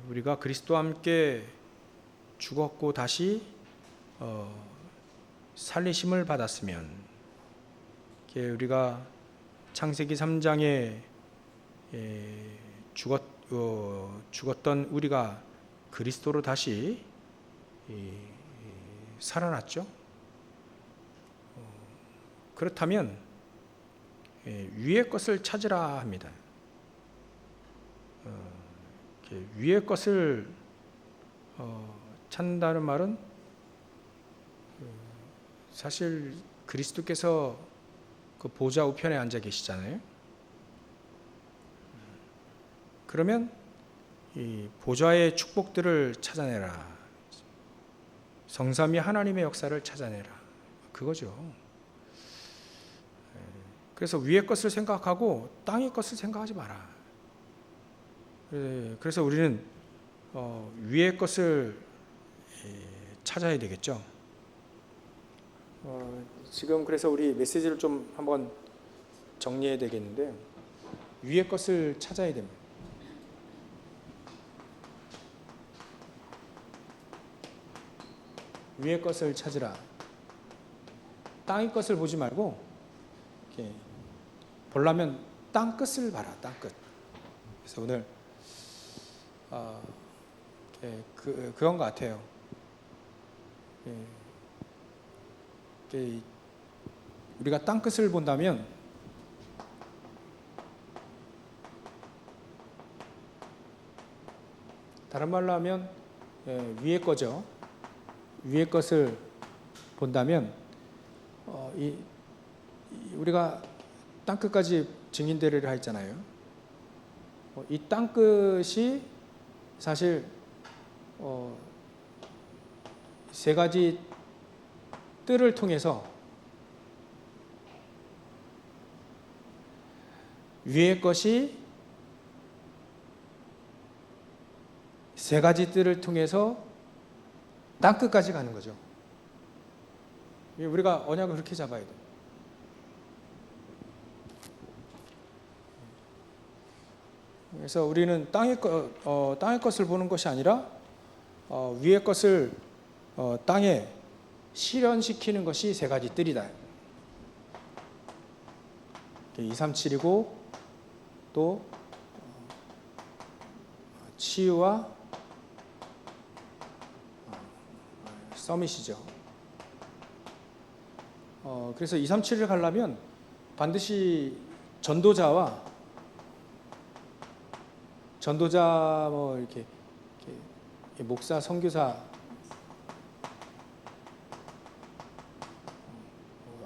우리가 그리스도와 함께 죽었고 다시 살리심을 받았으면, 우리가 창세기 3장에 죽었던 우리가 그리스도로 다시 살아났죠. 그렇다면 위의 것을 찾으라 합니다. 위의 것을 찾는다는 말은 사실 그리스도께서 그 보좌 우편에 앉아 계시잖아요. 그러면 이 보좌의 축복들을 찾아내라, 성삼위 하나님의 역사를 찾아내라, 그거죠. 그래서 위의 것을 생각하고 땅의 것을 생각하지 마라. 그래서 우리는 위의 것을 찾아야 되겠죠. 지금 그래서 우리 메시지를 좀 한번 정리해야 되겠는데, 위의 것을 찾아야 됩니다. 위의 것을 찾으라. 땅의 것을 보지 말고 이렇게 보려면 땅 끝을 봐라. 땅 끝. 그래서 오늘 그런 것 같아요. 우리가 땅 끝을 본다면 다른 말로 하면 위의 거죠. 위의 것을 본다면 우리가 땅 끝까지 증인되리라 했잖아요. 이 땅 끝이 사실 세 가지 뜰을 통해서 위의 것이 세 가지 뜰을 통해서 땅 끝까지 가는 거죠. 우리가 언약을 그렇게 잡아야 돼요. 그래서 우리는 땅의 것을 보는 것이 아니라 위의 것을 땅에 실현시키는 것이 세 가지 뜰이다. 237이고 또 치유와 서밋이죠. 그래서 237을 가려면 반드시 전도자 뭐 이렇게 목사, 선교사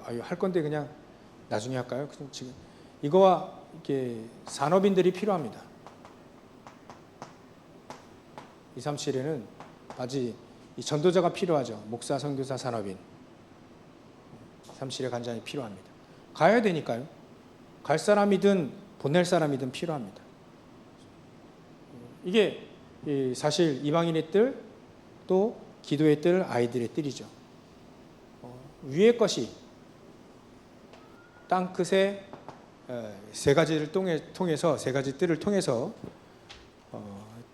할 건데 그냥 나중에 할까요? 지금 이거와 이렇게 산업인들이 필요합니다. 237에는 아직 이 전도자가 필요하죠. 목사, 선교사, 산업인. 237에 간장이 필요합니다. 가야 되니까요. 갈 사람이든 보낼 사람이든 필요합니다. 이게 사실 이방인의 뜰, 또 기도의 뜰, 아이들의 뜰이죠. 위의 것이 땅 끝에 세 가지를 통해서, 세 가지 뜰을 통해서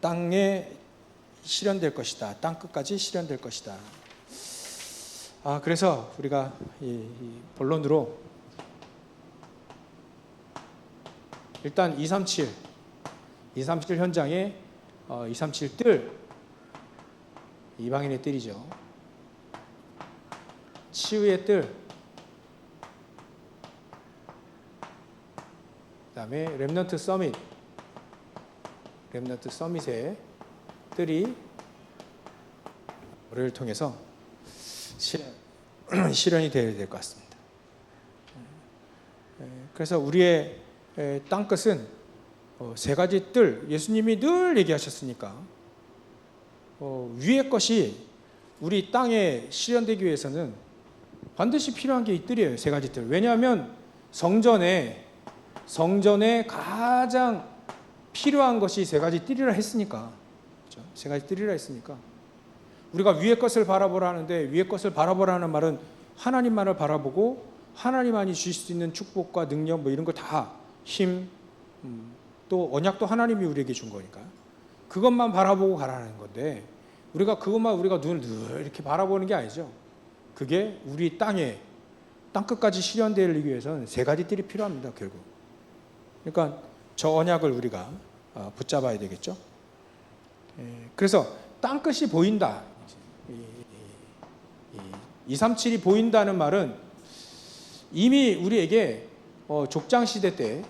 땅에 실현될 것이다. 땅 끝까지 실현될 것이다. 그래서 우리가 이 본론으로 일단 237 현장에 237 뜰, 이방인의 뜰이죠. 치유의 뜰, 그 다음에 렘넌트 서밋의 뜰이 우리를 통해서 실현이 되어야 될 것 같습니다. 그래서 우리의 땅끝은 세 가지 뜰, 예수님이 늘 얘기하셨으니까 위의 것이 우리 땅에 실현되기 위해서는 반드시 필요한 게 이 뜰이에요. 세 가지 뜰. 왜냐하면 성전에 가장 필요한 것이 세 가지 뜰이라 했으니까. 그렇죠? 세 가지 뜰이라 했으니까. 우리가 위의 것을 바라보라 하는데, 위의 것을 바라보라는 말은 하나님만을 바라보고 하나님만이 주실 수 있는 축복과 능력 뭐 이런 거 다 힘, 또 언약도 하나님이 우리에게 준 거니까 그것만 바라보고 가라는 건데 우리가 그것만 우리가 눈을 늘 이렇게 바라보는 게 아니죠. 그게 우리 땅에 땅 끝까지 실현되기 위해서는 세 가지 뜰이 필요합니다. 결국. 그러니까 저 언약을 우리가 붙잡아야 되겠죠. 그래서 땅 끝이 보인다. 237이 보인다는 말은 이미 우리에게 족장 시대 때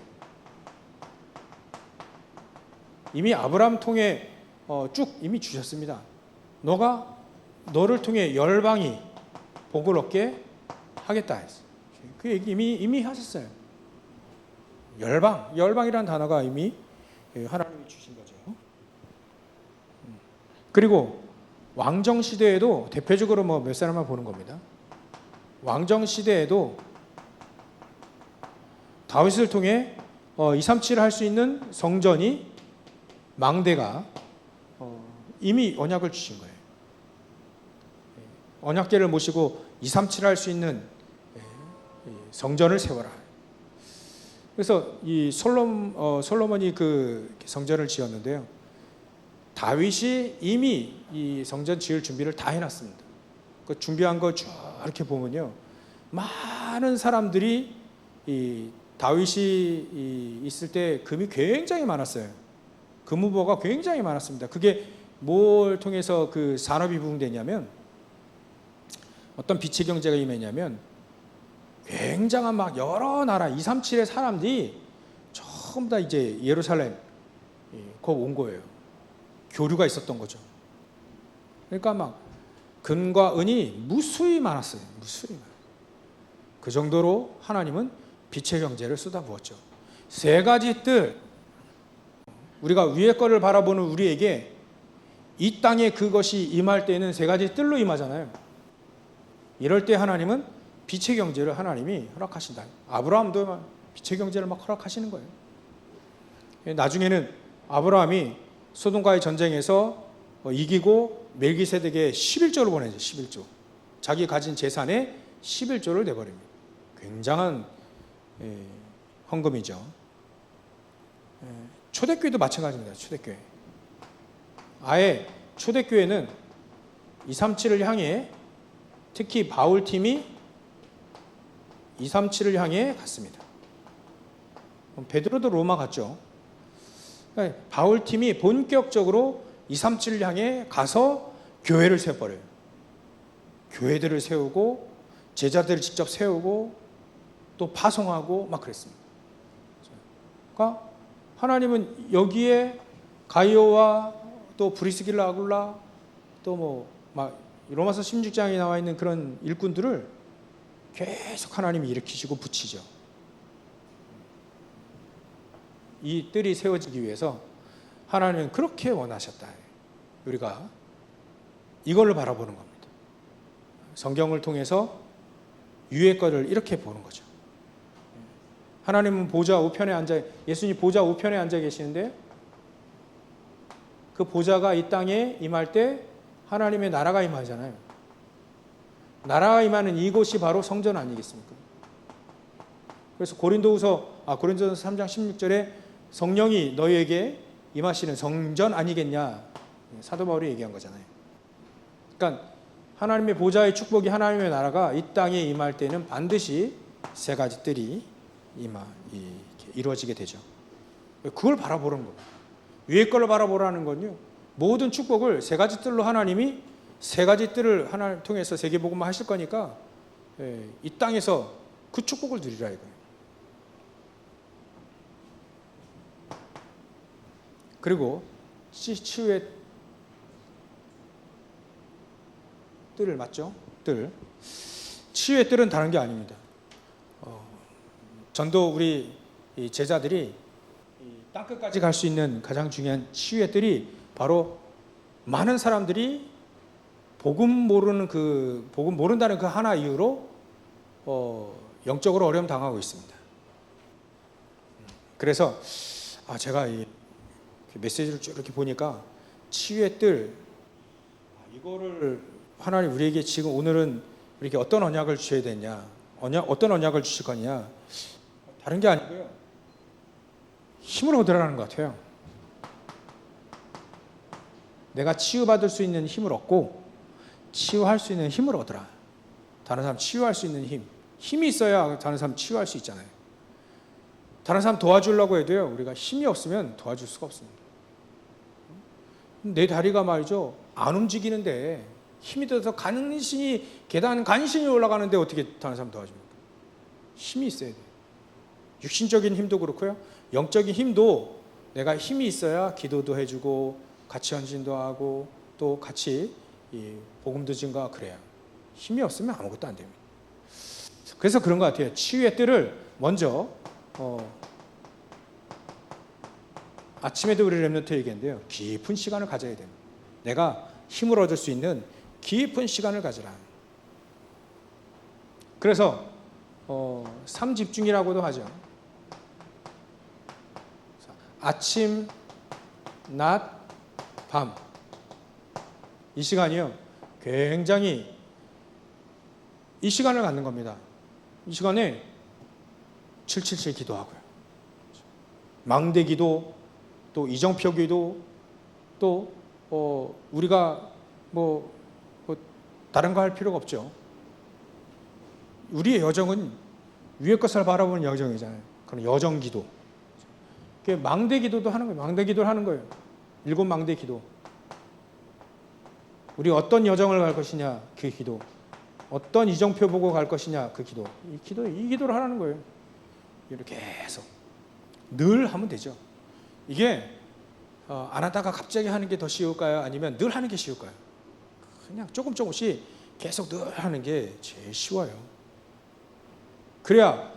이미 아브라함 통해 쭉 이미 주셨습니다. 너를 통해 열방이 복을 얻게 하겠다 했어요. 그 얘기 이미 하셨어요. 열방이라는 단어가 이미 하나님이 주신 거죠. 그리고 왕정 시대에도 대표적으로 몇 사람만 보는 겁니다. 왕정 시대에도 다윗을 통해 237을 할 수 있는 성전이 망대가 이미 언약을 주신 거예요. 언약궤를 모시고 237을 할 수 있는 성전을 세워라. 그래서 이 솔로몬이 그 성전을 지었는데요. 다윗이 이미 이 성전 지을 준비를 다 해놨습니다. 그 준비한 거 쭉 이렇게 보면요, 많은 사람들이 이 다윗이 있을 때 금이 굉장히 많았어요. 금무보가 굉장히 많았습니다. 그게 뭘 통해서 그 산업이 부흥되냐면 어떤 빛의 경제가 임했냐면 굉장한 막 여러 나라 237의 사람들이 전부 다 이제 예루살렘 거기 온 거예요. 교류가 있었던 거죠. 그러니까 막 금과 은이 무수히 많았어요. 무수히 많아요. 그 정도로 하나님은 빛의 경제를 쏟아부었죠. 세 가지 뜰, 우리가 위의 거를 바라보는 우리에게 이 땅에 그것이 임할 때는 세 가지 뜰로 임하잖아요. 이럴 때 하나님은 빛의 경제를 하나님이 허락하신다. 아브라함도 빛의 경제를 막 허락하시는 거예요. 나중에는 아브라함이 소돔과의 전쟁에서 이기고 멜기세덱에 11조를 보내죠. 11조. 자기 가진 재산의 11조를 내버립니다. 굉장한 헌금이죠. 초대교회도 마찬가지입니다. 초대교회. 아예 초대교회는 237을 향해, 특히 바울팀이 237을 향해 갔습니다. 베드로도 로마 갔죠. 바울팀이 본격적으로 237을 향해 가서 교회를 세워버려요. 교회들을 세우고 제자들을 직접 세우고 또 파송하고 막 그랬습니다. 그러니까 하나님은 여기에 가이오와 또 브리스길라 아굴라 또 막 로마서 16장에 나와 있는 그런 일꾼들을 계속 하나님이 일으키시고 붙이죠. 이 뜰이 세워지기 위해서 하나님은 그렇게 원하셨다. 우리가 이걸로 바라보는 겁니다. 성경을 통해서 위의 거를 이렇게 보는 거죠. 하나님은 예수님 보좌 우편에 앉아 계시는데 그 보좌가 이 땅에 임할 때 하나님의 나라가 임하잖아요. 나라가 임하는 이곳이 바로 성전 아니겠습니까? 그래서 고린도서 3장 16절에 성령이 너희에게 임하시는 성전 아니겠냐, 사도 바울이 얘기한 거잖아요. 그러니까 하나님의 보좌의 축복이, 하나님의 나라가 이 땅에 임할 때는 반드시 세 가지 뜰이 이루어지게 되죠. 그걸 바라보는 거예요. 위의 걸 바라보라는 건요, 모든 축복을 세 가지 뜰로 하나님이 세 가지 뜰을 하나님 통해서 세계복음화 하실 거니까 이 땅에서 그 축복을 누리라 이거예요. 그리고 치유의 뜰을 맞죠? 치유의 뜰은 다른 게 아닙니다. 전도 우리 제자들이 땅끝까지 갈 수 있는 가장 중요한 치유의 뜰이 바로 많은 사람들이 복음 모른다는 그 하나 이유로 영적으로 어려움 당하고 있습니다. 그래서 제가 이 메시지를 쭉 이렇게 보니까 치유의 뜰, 이거를 하나님 우리에게 지금 오늘은 우리에게 어떤 언약을 주셔야 되냐, 어떤 언약을 주실 거냐, 다른 게 아니고요, 힘을 얻으라는 것 같아요. 내가 치유받을 수 있는 힘을 얻고 치유할 수 있는 힘을 얻으라. 다른 사람 치유할 수 있는 힘이 있어야 다른 사람 치유할 수 있잖아요. 다른 사람 도와주려고 해도요, 우리가 힘이 없으면 도와줄 수가 없습니다. 내 다리가 말이죠, 안 움직이는데 힘이 들어서 간신히 올라가는데 어떻게 다른 사람 도와줍니까? 힘이 있어야 돼요. 육신적인 힘도 그렇고요, 영적인 힘도 내가 힘이 있어야 기도도 해주고 같이 헌신도 하고 또 같이 복음도 증거하고 그래야. 힘이 없으면 아무것도 안 됩니다. 그래서 그런 것 같아요. 치유의 뜰을 먼저 아침에도 우리 렘넌트 얘기했는데요, 깊은 시간을 가져야 됩니다. 내가 힘을 얻을 수 있는 깊은 시간을 가지라. 그래서 삼집중이라고도 하죠. 아침, 낮, 밤, 이 시간이요, 굉장히 이 시간을 갖는 겁니다. 이 시간에 777 기도하고요, 망대 기도, 또 이정표 기도, 또 우리가 뭐 다른 거 할 필요가 없죠. 우리의 여정은 위의 것을 바라보는 여정이잖아요. 그런 여정 기도. 망대 기도도 하는 거예요. 망대 기도를 하는 거예요. 7 망대 기도. 우리 어떤 여정을 갈 것이냐, 그 기도. 어떤 이정표 보고 갈 것이냐, 그 기도. 이 기도를 하라는 거예요. 이렇게 계속 늘 하면 되죠. 이게 안 하다가 갑자기 하는 게 더 쉬울까요? 아니면 늘 하는 게 쉬울까요? 그냥 조금씩 계속 늘 하는 게 제일 쉬워요. 그래야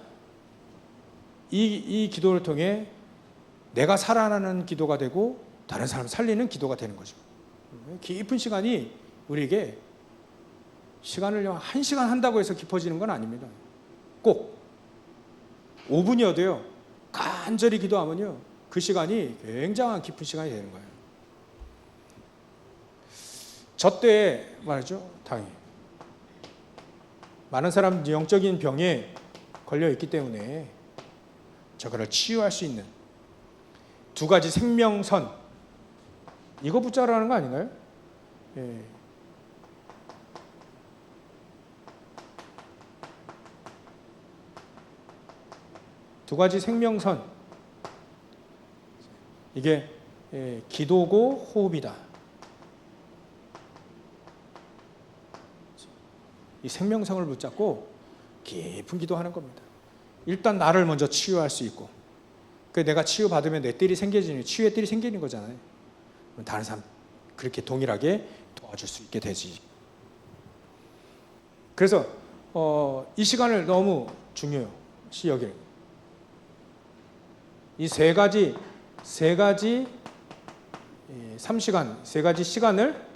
이 기도를 통해 내가 살아나는 기도가 되고 다른 사람 살리는 기도가 되는 거죠. 깊은 시간이 우리에게 시간을 1시간 한다고 해서 깊어지는 건 아닙니다. 꼭 5분이어도요, 간절히 기도하면요, 그 시간이 굉장한 깊은 시간이 되는 거예요. 저 때에 말이죠, 당연히 많은 사람 영적인 병에 걸려 있기 때문에 저거를 치유할 수 있는 2가지 생명선, 이거 붙잡으라는 거 아닌가요? 예. 두 가지 생명선, 이게 기도고 호흡이다. 이 생명성을 붙잡고 깊은 기도하는 겁니다. 일단 나를 먼저 치유할 수 있고, 내가 치유받으면 내 뜰이 생겨지는, 치유의 뜰이 생기는 거잖아요. 다른 사람 그렇게 동일하게 도와줄 수 있게 되지. 그래서 이 시간을 너무 중요해요. 여기는 이 세 가지 3시간, 3가지 시간을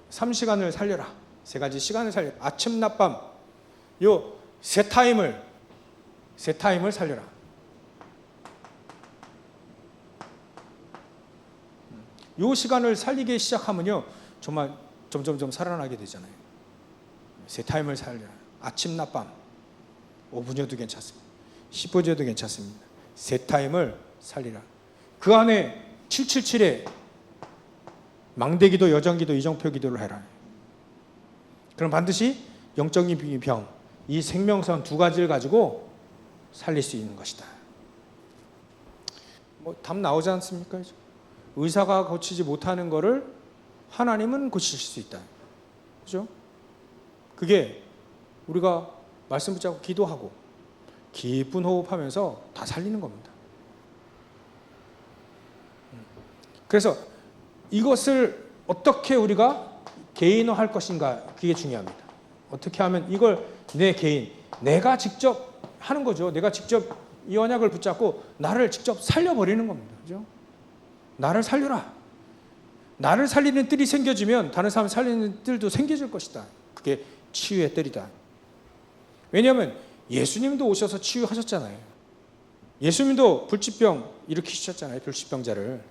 3시간을 살려라. 3가지 시간을 살려라. 아침, 낮, 밤, 요 세 타임을 살려라. 요 시간을 살리기 시작하면요, 정말 점점 살아나게 되잖아요. 세 타임을 살려라. 아침, 낮, 밤. 5분여도 괜찮습니다. 10분여도 괜찮습니다. 세 타임을 살리라. 그 안에 777에 망대기도, 여정기도, 이정표 기도를 해라. 그럼 반드시 영적인 병, 이 생명선 2가지를 가지고 살릴 수 있는 것이다. 답 나오지 않습니까? 의사가 고치지 못하는 거를 하나님은 고칠 수 있다. 그죠? 그게 우리가 말씀 붙잡고 기도하고 깊은 호흡하면서 다 살리는 겁니다. 그래서 이것을 어떻게 우리가 개인화할 것인가, 그게 중요합니다. 어떻게 하면 이걸 내 개인, 내가 직접 하는 거죠. 내가 직접 이 언약을 붙잡고 나를 직접 살려버리는 겁니다. 그죠? 나를 살려라. 나를 살리는 뜰이 생겨지면 다른 사람 살리는 뜰도 생겨질 것이다. 그게 치유의 뜰이다. 왜냐하면 예수님도 오셔서 치유하셨잖아요. 예수님도 불치병 일으키셨잖아요. 불치병자를.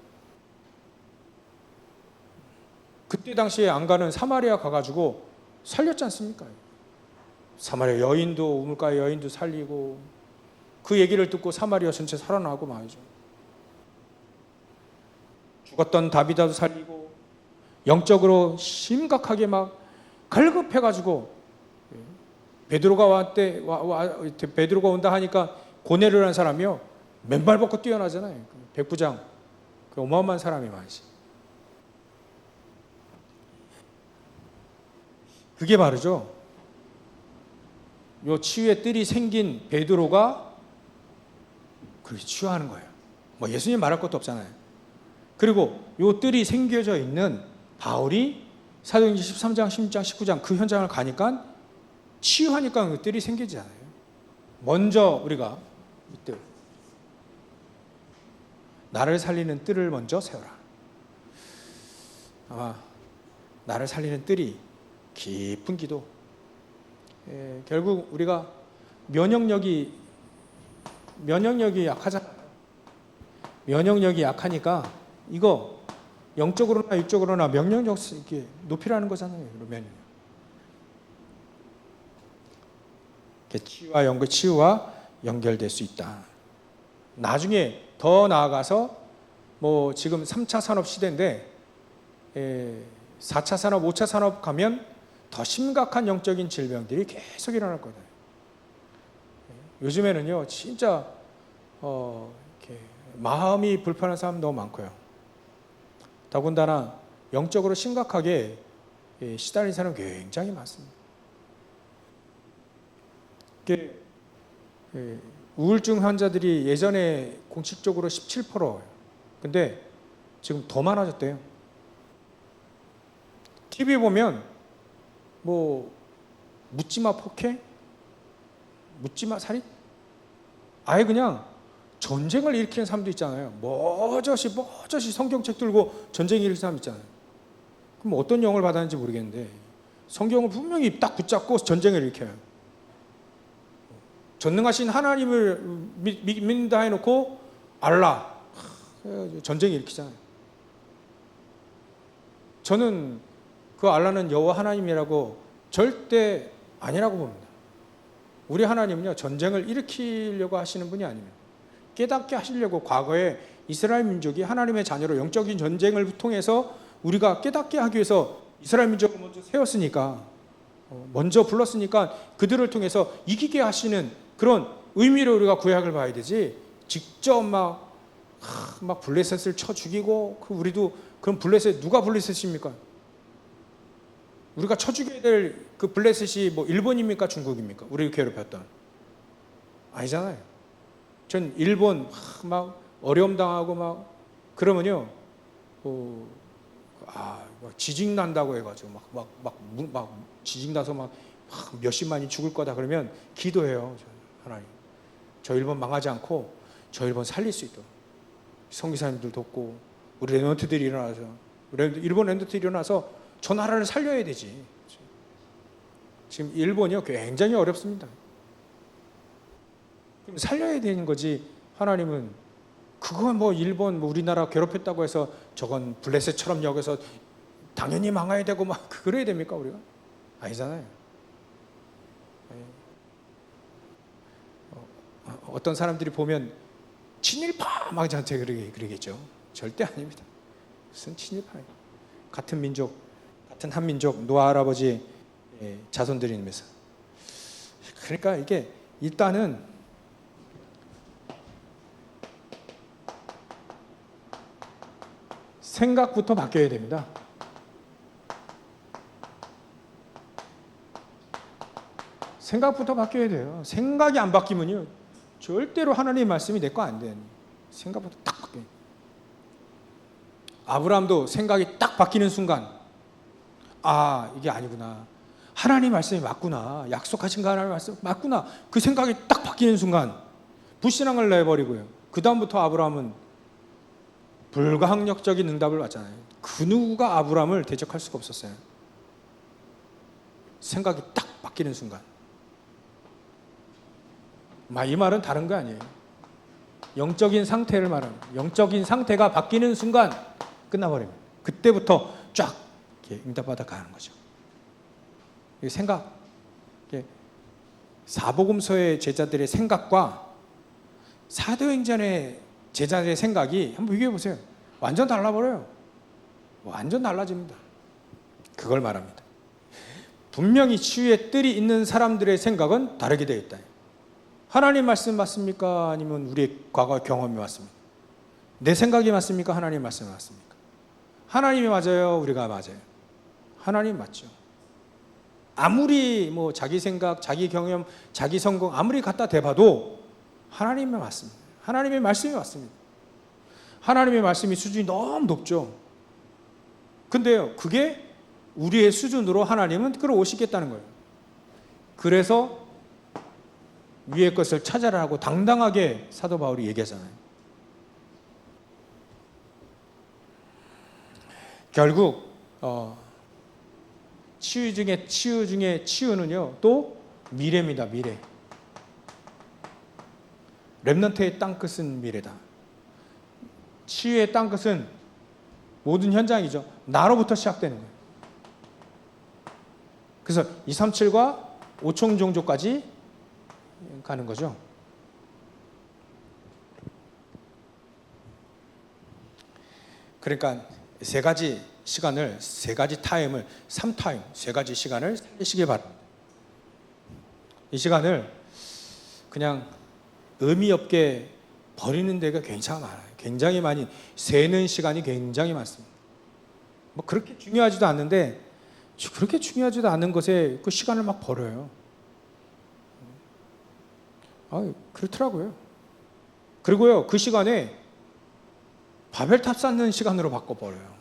그때 당시에 안 가는 사마리아 가가지고 살렸지 않습니까? 사마리아 여인도, 우물가의 여인도 살리고, 그 얘기를 듣고 사마리아 전체 살아나고 말이죠. 죽었던 다비다도 살리고 영적으로 심각하게 막 갈급해가지고 베드로가 베드로가 온다 하니까 고넬료라는 사람이요 맨발 벗고 뛰어나잖아요. 백부장 그 어마어마한 사람이 많지. 그게 바로죠. 요 치유의 뜰이 생긴 베드로가 그렇게 치유하는 거예요. 뭐 예수님 말할 것도 없잖아요. 그리고 요 뜰이 생겨져 있는 바울이 사도행전 13장, 16장, 19장 그 현장을 가니까 치유하니까 그 뜰이 생기잖아요. 먼저 우리가 이 뜰, 나를 살리는 뜰을 먼저 세워라. 아마 나를 살리는 뜰이 깊은 기도. 결국 우리가 면역력이 약하잖아요. 면역력이 약하니까 이거 영적으로나 육적으로나 면역력 이렇게 높이라는 거잖아요. 그러면 치유와 연결될 수 있다. 나중에 더 나아가서 뭐 지금 3차 산업 시대인데 4차 산업, 5차 산업 가면 더 심각한 영적인 질병들이 계속 일어날 거다. 요즘에는요, 진짜 이렇게 마음이 불편한 사람 너무 많고요. 더군다나 영적으로 심각하게 시달린 사람 굉장히 많습니다. 우울증 환자들이 예전에 공식적으로 17%예요. 근데 지금 더 많아졌대요. TV 보면 뭐 묻지마 폭행, 묻지마 살인, 아예 그냥 전쟁을 일으키는 사람도 있잖아요. 멋져시 성경책 들고 전쟁 일으키는 사람 있잖아요. 그럼 어떤 영을 받았는지 모르겠는데 성경을 분명히 딱 붙잡고 전쟁을 일으켜요. 전능하신 하나님을 믿는다 해놓고 알라 전쟁을 일으키잖아요. 저는 그 알라는 여호와 하나님이라고 절대 아니라고 봅니다. 우리 하나님은요, 전쟁을 일으키려고 하시는 분이 아닙니다. 깨닫게 하시려고 과거에 이스라엘 민족이 하나님의 자녀로 영적인 전쟁을 통해서 우리가 깨닫게 하기 위해서 이스라엘 민족을 먼저 세웠으니까, 먼저 불렀으니까 그들을 통해서 이기게 하시는 그런 의미로 우리가 구약을 봐야 되지, 직접 막 블레셋을 쳐 죽이고, 우리도 그럼 블레셋, 누가 블레셋입니까? 우리가 쳐 죽여야 될 그 블레셋이 뭐 일본입니까? 중국입니까? 우리를 괴롭혔던. 아니잖아요. 전 일본 막 어려움 당하고 막 그러면요, 지진 난다고 해가지고 막 지진 나서 막 몇십만이 죽을 거다 그러면 기도해요. 하나님, 저 일본 망하지 않고 저 일본 살릴 수 있도록 선교사님들 돕고 우리 랩런트들이 일어나서, 일본 랩런트들이 일어나서 저 나라를 살려야 되지. 지금 일본이요 굉장히 어렵습니다. 그럼 살려야 되는 거지. 하나님은 그건 뭐 일본 우리나라 괴롭혔다고 해서 저건 블레셋처럼 여겨서 당연히 망해야 되고 막 그래야 됩니까 우리가? 아니잖아요. 어떤 사람들이 보면 친일파 막 저한테 그러겠죠. 절대 아닙니다. 무슨 친일파예요? 같은 민족, 같은 한민족, 노아 할아버지 자손들이면서. 그러니까 이게 일단은 생각부터 바뀌어야 됩니다. 생각부터 바뀌어야 돼요. 생각이 안 바뀌면요 절대로 하나님의 말씀이 내 거 안 돼요. 생각부터 딱 바뀌어요. 아브라함도 생각이 딱 바뀌는 순간, 아 이게 아니구나, 하나님 말씀이 맞구나, 약속하신 거 하나님 말씀 맞구나, 그 생각이 딱 바뀌는 순간 불신앙을 내버리고요, 그 다음부터 아브라함은 불가항력적인 응답을 받잖아요. 그 누구가 아브라함을 대적할 수가 없었어요. 생각이 딱 바뀌는 순간. 이 말은 다른 거 아니에요. 영적인 상태를 말합니다. 영적인 상태가 바뀌는 순간 끝나버립니다. 그때부터 쫙 응답받아 가는 거죠. 생각, 사복음서의 제자들의 생각과 사도행전의 제자들의 생각이 한번 비교해 보세요. 완전 달라버려요. 완전 달라집니다. 그걸 말합니다. 분명히 치유의 뜰이 있는 사람들의 생각은 다르게 되어 있다. 하나님 말씀 맞습니까? 아니면 우리의 과거 경험이 맞습니까? 내 생각이 맞습니까? 하나님 말씀이 맞습니까? 하나님이 맞아요? 우리가 맞아요? 하나님 맞죠. 아무리 뭐 자기 생각, 자기 경험, 자기 성공 아무리 갖다 대봐도 하나님이 맞습니다. 하나님의 말씀이 맞습니다. 하나님의 말씀이 수준이 너무 높죠. 근데요, 그게 우리의 수준으로 하나님은 끌어오시겠다는 거예요. 그래서 위의 것을 찾아라고 당당하게 사도 바울이 얘기하잖아요. 결국 치유 중에 치유는요, 또 미래입니다. 미래. 렘넌트의 땅끝은 미래다. 치유의 땅끝은 모든 현장이죠. 나로부터 시작되는 거예요. 그래서 237과 5총 종족까지 가는 거죠. 그러니까 세 가지 시간을, 세 가지 타임을, 3타임, 세 가지 시간을 살리시기 바랍니다. 이 시간을 그냥 의미 없게 버리는 데가 굉장히 많아요. 굉장히 많이, 세는 시간이 굉장히 많습니다. 뭐 그렇게 중요하지도 않는데, 그렇게 중요하지도 않은 것에 그 시간을 막 버려요. 그렇더라고요. 그리고요, 그 시간에 바벨탑 쌓는 시간으로 바꿔버려요.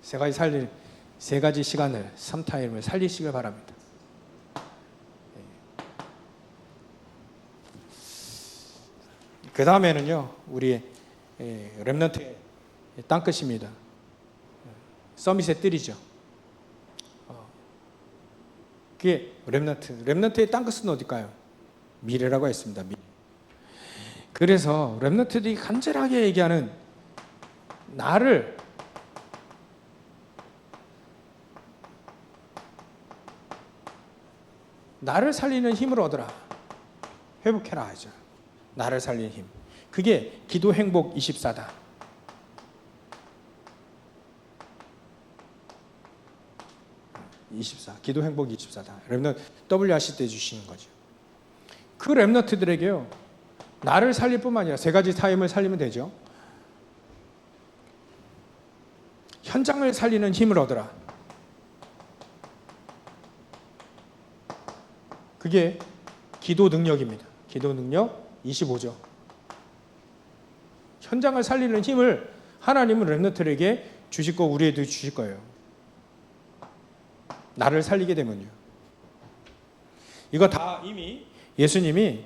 세 가지 시간을, 3타임을 살리시길 바랍니다. 그 다음에는요, 우리 렘넌트의 땅끝입니다. 서밋의 뜰이죠. 그게 렘넌트의 땅끝은 어딜까요? 미래라고 했습니다. 미래. 그래서 렘넌트들이 간절하게 얘기하는 나를 살리는 힘을 얻어라. 회복해라 하죠. 나를 살리는 힘. 그게 기도 행복 24다. 기도 행복 24다. 렘넌트 WRC 때 주시는 거죠. 그 렘넌트들에게요, 나를 살릴 뿐만 아니라 세 가지 타임을 살리면 되죠. 현장을 살리는 힘을 얻어라. 그게 기도 능력입니다. 기도 능력 25죠. 현장을 살리는 힘을 하나님은 렘넌트에게 주실 거고 우리에도 주실 거예요. 나를 살리게 되면요. 이거 다 이미 예수님이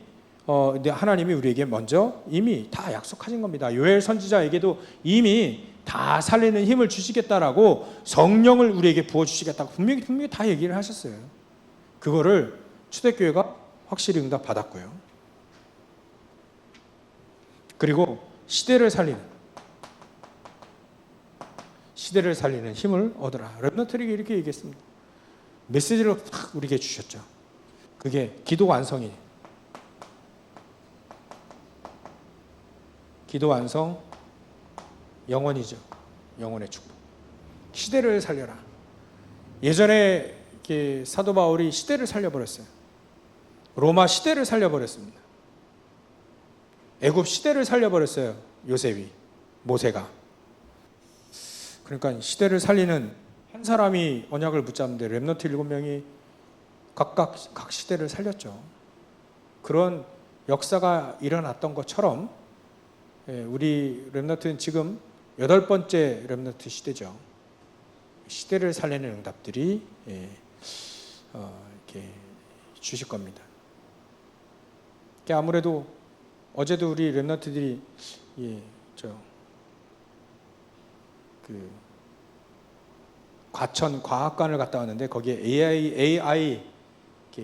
하나님이 우리에게 먼저 이미 다 약속하신 겁니다. 요엘 선지자에게도 이미 다 살리는 힘을 주시겠다라고 성령을 우리에게 부어주시겠다고 분명히 다 얘기를 하셨어요. 그거를 초대교회가 확실히 응답받았고요. 그리고 시대를 살리는 힘을 얻어라. 렘넌트에게 이렇게 얘기했습니다. 메시지를 탁 우리에게 주셨죠. 그게 기도 완성이. 기도 완성, 영원이죠. 영원의 축복. 시대를 살려라. 예전에 사도 바울이 시대를 살려버렸어요. 로마 시대를 살려버렸습니다. 애굽 시대를 살려버렸어요. 요셉이, 모세가. 그러니까 시대를 살리는 한 사람이 언약을 붙잡는데 렘넌트 7명이 각 시대를 살렸죠. 그런 역사가 일어났던 것처럼 우리 렘넌트는 지금 8번째 렘넌트 시대죠. 시대를 살리는 응답들이 이렇게 주실 겁니다. 아무래도 어제도 우리 렘넌트들이 과천 과학관을 갔다 왔는데 거기에 AI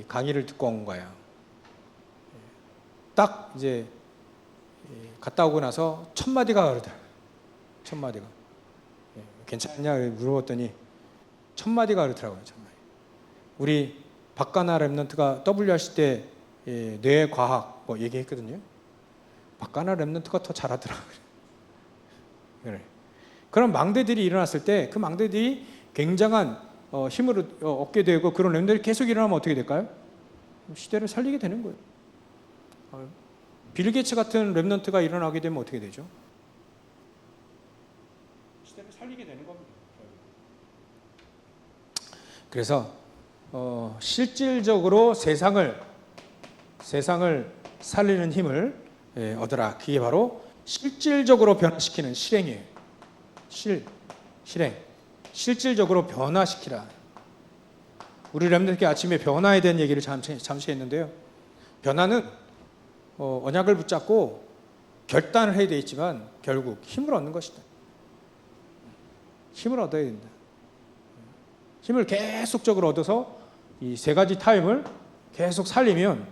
강의를 듣고 온 거예요. 딱 이제 갔다 오고 나서 첫 마디가 그러더라고요. 첫 마디가 괜찮냐 물어봤더니 첫 마디가 그렇더라고요. 우리 박가나 렘넌트가 WRC 때 뇌과학 얘기했거든요. 박가나 렘넌트가 더 잘하더라고요. 그래. 그런 망대들이 일어났을 때 그 망대들이 굉장한 힘을 얻게 되고 그런 렘들이 계속 일어나면 어떻게 될까요? 시대를 살리게 되는 거예요. 빌 게이츠 같은 렘넌트가 일어나게 되면 어떻게 되죠? 시대를 살리게 되는 겁니다. 그래서 실질적으로 세상을 살리는 힘을 얻으라. 그게 바로 실질적으로 변화시키는 실행이에요. 실행. 실질적으로 변화시키라. 우리 렘넌트께 아침에 변화에 대한 얘기를 잠시 했는데요. 변화는 언약을 붙잡고 결단을 해야 되겠지만 결국 힘을 얻는 것이다. 힘을 얻어야 된다. 힘을 계속적으로 얻어서 이 세 가지 타임을 계속 살리면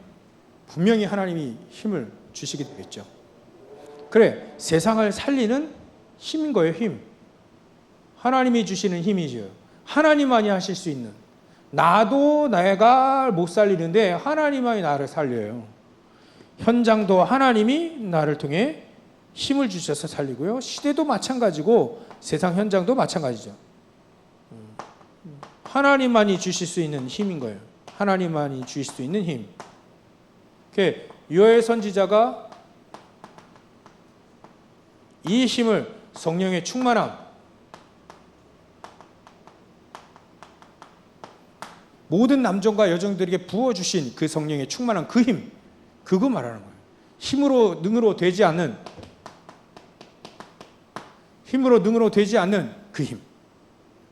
분명히 하나님이 힘을 주시게 되겠죠. 그래, 세상을 살리는 힘인 거예요. 힘. 하나님이 주시는 힘이죠. 하나님만이 하실 수 있는. 나도 내가 못 살리는데 하나님만이 나를 살려요. 현장도 하나님이 나를 통해 힘을 주셔서 살리고요. 시대도 마찬가지고 세상 현장도 마찬가지죠. 하나님만이 주실 수 있는 힘인 거예요. 하나님만이 주실 수 있는 힘. 요엘 선지자가 이 힘을 성령의 충만함, 모든 남종과 여종들에게 부어주신 그 성령의 충만한 그 힘, 그거 말하는 거예요. 힘으로 능으로 되지 않는 그 힘.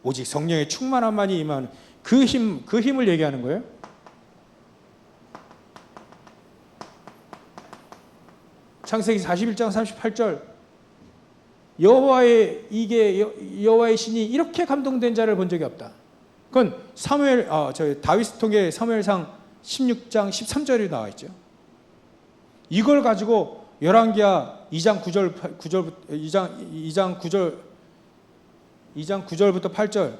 오직 성령의 충만함만이 임하는 그 힘을 얘기하는 거예요. 창세기 41장 38절 여호와의 신이 이렇게 감동된 자를 본 적이 없다. 그건 다윗 통해 사무엘상 16장 13절에 나와 있죠. 이걸 가지고 열왕기하 2장 9절부터 8절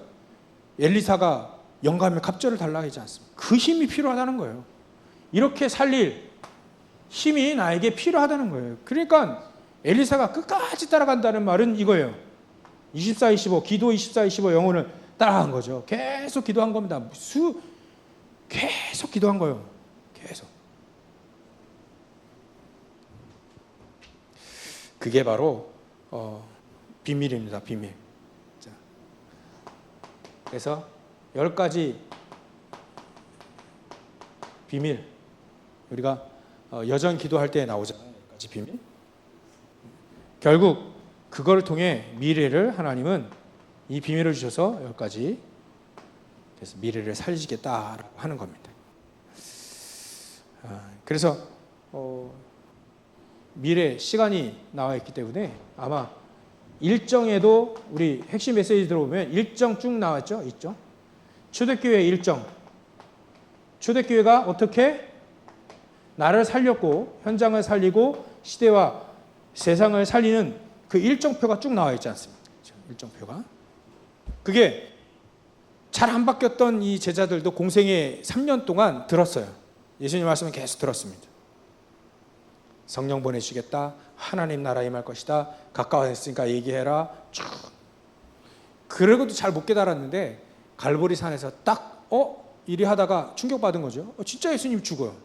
엘리사가 영감의 갑절을 달라 하지 않습니까? 그 힘이 필요하다는 거예요. 이렇게 살릴 힘이 나에게 필요하다는 거예요. 그러니까 엘리사가 끝까지 따라간다는 말은 이거예요. 24-25 기도 24-25 영혼을 따라간 거죠. 계속 기도한 겁니다. 계속 기도한 거예요. 계속. 그게 바로 비밀입니다. 비밀. 자, 그래서 10가지 비밀 우리가 여전 기도할 때 나오잖아요. 10가지 비밀. 결국 그걸 통해 미래를 하나님은 이 비밀을 주셔서 10가지 그래서 미래를 살리시겠다라고 하는 겁니다. 그래서 미래 시간이 나와 있기 때문에 아마 일정에도 우리 핵심 메시지 들어보면 일정 쭉 나왔죠. 있죠. 초대교회 일정. 초대교회가 어떻게 나를 살렸고 현장을 살리고 시대와 세상을 살리는 그 일정표가 쭉 나와 있지 않습니까? 일정표가. 그게 잘 안 바뀌었던 이 제자들도 공생애 3년 동안 들었어요. 예수님 말씀을 계속 들었습니다. 성령 보내주시겠다. 하나님 나라 임할 것이다. 가까워졌으니까 얘기해라. 쭉. 그러고도 잘 못 깨달았는데 갈보리 산에서 딱 이리 하다가 충격받은 거죠. 진짜 예수님 죽어요.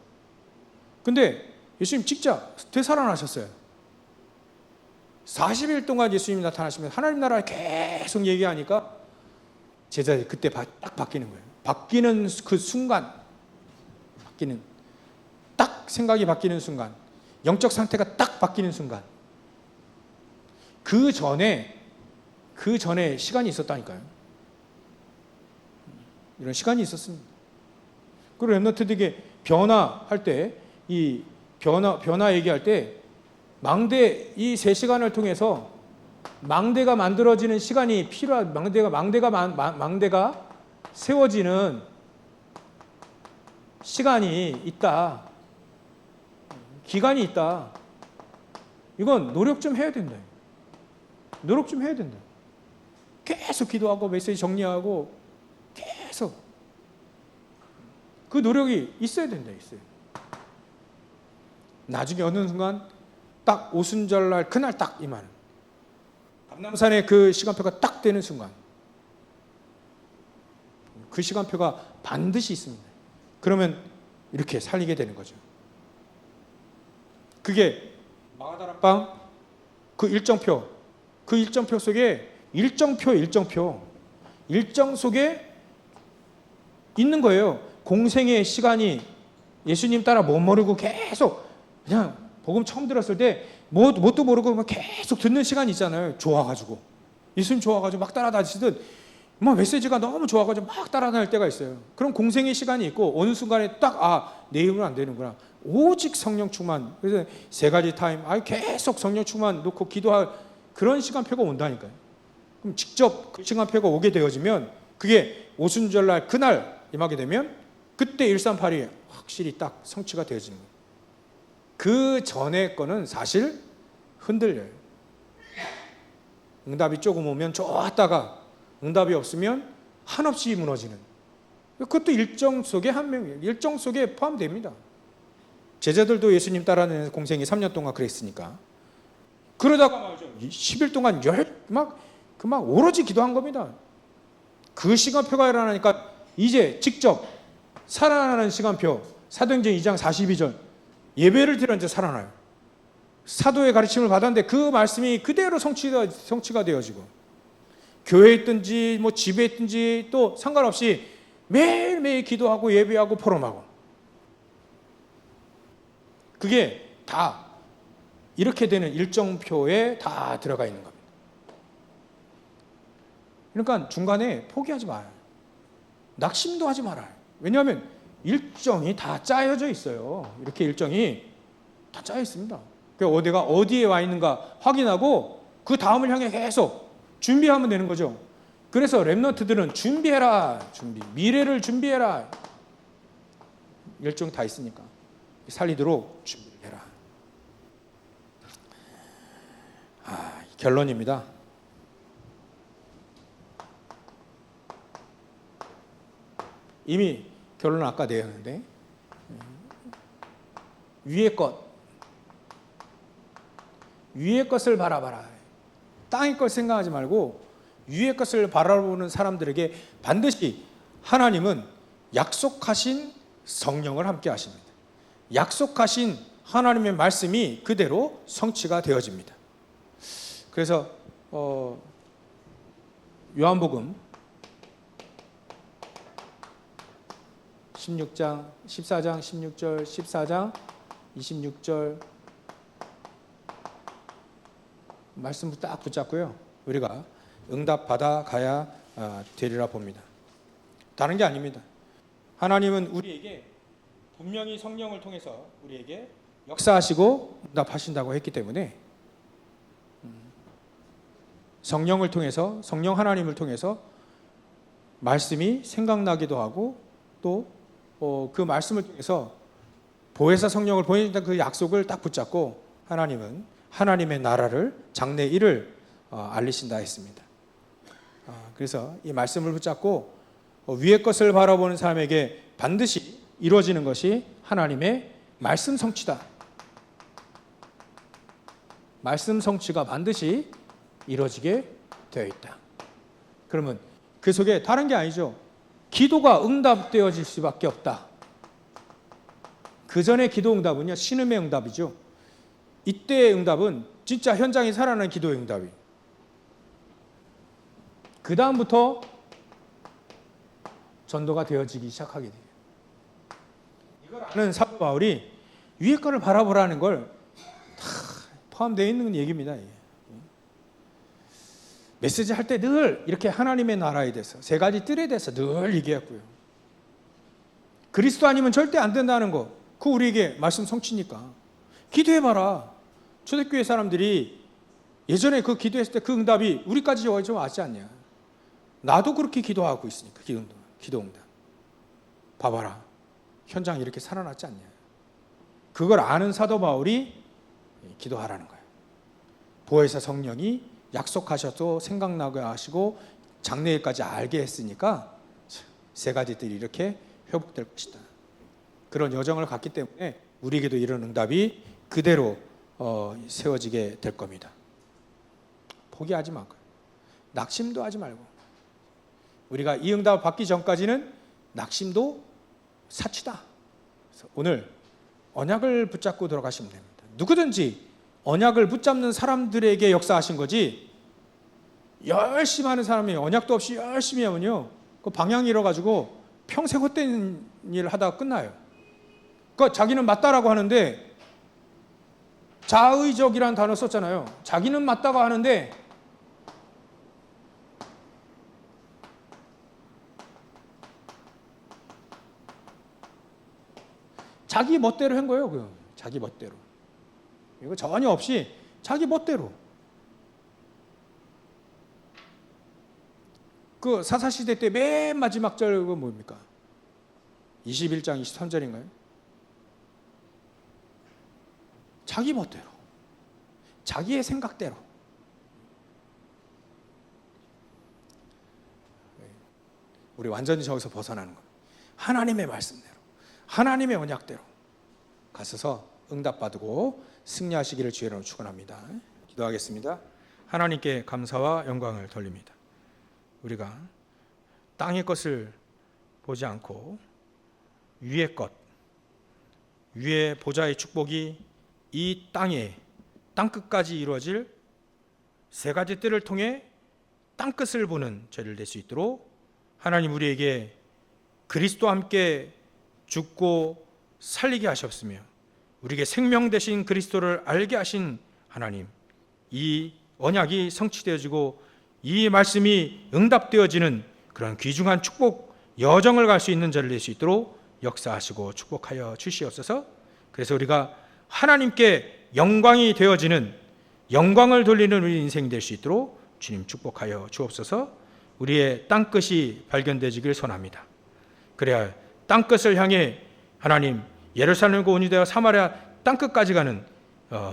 근데 예수님 진짜 되살아나셨어요. 40일 동안 예수님이 나타나시면서 하나님 나라를 계속 얘기하니까 제자들이 그때 딱 바뀌는 거예요. 바뀌는 그 순간, 딱 생각이 바뀌는 순간, 영적 상태가 딱 바뀌는 순간, 그 전에 시간이 있었다니까요. 이런 시간이 있었습니다. 그리고 렘넌트들에게 변화할 때, 이 변화 얘기할 때 망대 이 3시간을 통해서 망대가 만들어지는 시간이 망대가 세워지는 시간이 있다. 기간이 있다. 이건 노력 좀 해야 된다. 노력 좀 해야 된다. 계속 기도하고 메시지 정리하고 계속 그 노력이 있어야 된다. 있어요. 나중에 어느 순간 딱 오순절날 그날 딱 임하는 감람산에 그 시간표가 딱 되는 순간 그 시간표가 반드시 있습니다. 그러면 이렇게 살리게 되는 거죠. 그게 마가다락방 그 일정표 속에 일정 속에 있는 거예요. 공생의 시간이 예수님 따라 못 모르고 계속 그냥 복음 처음 들었을 때 뭣도 모르고 계속 듣는 시간이 있잖아요. 좋아가지고 예수님 좋아가지고 막 따라다니시듯 뭐 메시지가 너무 좋아가지고 막 따라다닐 때가 있어요. 그럼 공생의 시간이 있고 어느 순간에 딱 내 힘은 안 되는구나. 오직 성령 충만. 그래서 세 가지 타임 계속 성령 충만 놓고 기도할 그런 시간표가 온다니까요. 그럼 직접 그 시간표가 오게 되어지면 그게 오순절날 그날 임하게 되면 그때 138이 확실히 딱 성취가 되어지는 거예요. 그 전에 거는 사실 흔들려요. 응답이 조금 오면 좋았다가 응답이 없으면 한없이 무너지는. 그것도 일정 속에 한 명이에요. 일정 속에 포함됩니다. 제자들도 예수님 따라다니는 공생이 3년 동안 그랬으니까. 그러다가 말이죠. 10일 동안 막 오로지 기도한 겁니다. 그 시간표가 일어나니까 이제 직접 살아나는 시간표, 사도행전 2장 42절 예배를 드렸는데 살아나요. 사도의 가르침을 받았는데 그 말씀이 그대로 성취가 되어지고 교회에 있든지 뭐 집에 있든지 또 상관없이 매일매일 기도하고 예배하고 포럼하고 그게 다 이렇게 되는 일정표에 다 들어가 있는 겁니다. 그러니까 중간에 포기하지 말아요. 낙심도 하지 말아요. 왜냐하면 일정이 다 짜여져 있어요. 이렇게 일정이 다 짜여 있습니다. 어디가 어디에 와 있는가 확인하고 그 다음을 향해 계속 준비하면 되는 거죠. 그래서 렘넌트들은 준비해라. 미래를 준비해라. 일정 다 있으니까 살리도록 준비를 해라. 결론입니다. 이미 결론은 아까 내었는데 위의 것을 바라봐라. 땅의 것 생각하지 말고 위의 것을 바라보는 사람들에게 반드시 하나님은 약속하신 성령을 함께 하십니다. 약속하신 하나님의 말씀이 그대로 성취가 되어집니다. 그래서 요한복음 14장 16절 14장 26절 말씀을 딱 붙잡고요. 우리가 응답 받아 가야 되리라 봅니다. 다른 게 아닙니다. 하나님은 우리에게 분명히 성령을 통해서 우리에게 역사하시고 응답하신다고 했기 때문에 성령을 통해서 성령 하나님을 통해서 말씀이 생각나기도 하고 또 그 말씀을 통해서 보혜사 성령을 보내준다는 그 약속을 딱 붙잡고 하나님은 하나님의 나라를 장래 일을 알리신다 했습니다. 그래서 이 말씀을 붙잡고 위의 것을 바라보는 사람에게 반드시 이루어지는 것이 하나님의 말씀 성취다. 말씀 성취가 반드시 이루어지게 되어 있다. 그러면 그 속에 다른 게 아니죠. 기도가 응답되어질 수밖에 없다. 그 전에 기도 응답은요, 신음의 응답이죠. 이때의 응답은 진짜 현장에 살아나는 기도의 응답이. 그 다음부터 전도가 되어지기 시작하게 돼요. 이걸 아는 사도 바울이 위의 거를 바라보라는 걸 다 포함되어 있는 얘기입니다. 메시지 할 때 늘 이렇게 하나님의 나라에 대해서 세 가지 뜰에 대해서 늘 얘기했고요. 그리스도 아니면 절대 안 된다는 거, 그거 우리에게 말씀 성취니까 기도해봐라. 초대교회 사람들이 예전에 그 기도했을 때 그 응답이 우리까지 좀 왔지 않냐. 나도 그렇게 기도하고 있으니까 기도 응답. 봐봐라. 현장이 이렇게 살아났지 않냐. 그걸 아는 사도 바울이 기도하라는 거예요. 보혜사 성령이 약속하셔도 생각나게 하시고 장래일까지 알게 했으니까 세 가지들이 이렇게 회복될 것이다. 그런 여정을 갔기 때문에 우리에게도 이런 응답이 그대로 세워지게 될 겁니다. 포기하지 말고, 낙심도 하지 말고, 우리가 이 응답 받기 전까지는 낙심도 사치다. 그래서 오늘 언약을 붙잡고 들어가시면 됩니다. 누구든지 언약을 붙잡는 사람들에게 역사하신 거지, 열심히 하는 사람이 언약도 없이 열심히 하면요, 그 방향 잃어가지고 평생 헛된 일 하다가 끝나요. 그러니까 자기는 맞다라고 하는데, 자의적이라는 단어 썼잖아요. 자기는 맞다고 하는데 자기 멋대로 한 거예요. 자기 멋대로. 이거 전혀 없이 자기 멋대로. 그 사사시대 때 맨 마지막 절은 뭡니까? 21장 23절인가요? 자기 멋대로, 자기의 생각대로. 우리 완전히 저기서 벗어나는 겁니다. 하나님의 말씀대로, 하나님의 언약대로 가셔서 응답받고 승리하시기를 주의로 축원합니다. 기도하겠습니다. 하나님께 감사와 영광을 돌립니다. 우리가 땅의 것을 보지 않고 위의 것, 위의 보좌의 축복이 이 땅에 땅끝까지 이루어질 세 가지 뜰을 통해 땅끝을 보는 죄를 낼 수 있도록 하나님 우리에게 그리스도와 함께 죽고 살리게 하셨으며 우리에게 생명 되신 그리스도를 알게 하신 하나님, 이 언약이 성취되어지고 이 말씀이 응답되어지는 그런 귀중한 축복 여정을 갈 수 있는 자를 낼 수 있도록 역사하시고 축복하여 주시옵소서. 그래서 우리가 하나님께 영광이 되어지는, 영광을 돌리는 우리 인생이 될 수 있도록 주님 축복하여 주옵소서. 우리의 땅끝이 발견되기를 소원합니다. 그래야 땅끝을 향해 하나님 예루살렘과 온 유대와 사마리아 땅끝까지 가는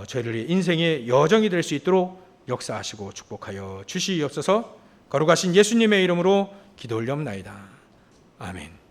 저희들의 인생의 여정이 될 수 있도록 역사하시고 축복하여 주시옵소서. 거룩하신 예수님의 이름으로 기도 올려옵나이다. 아멘.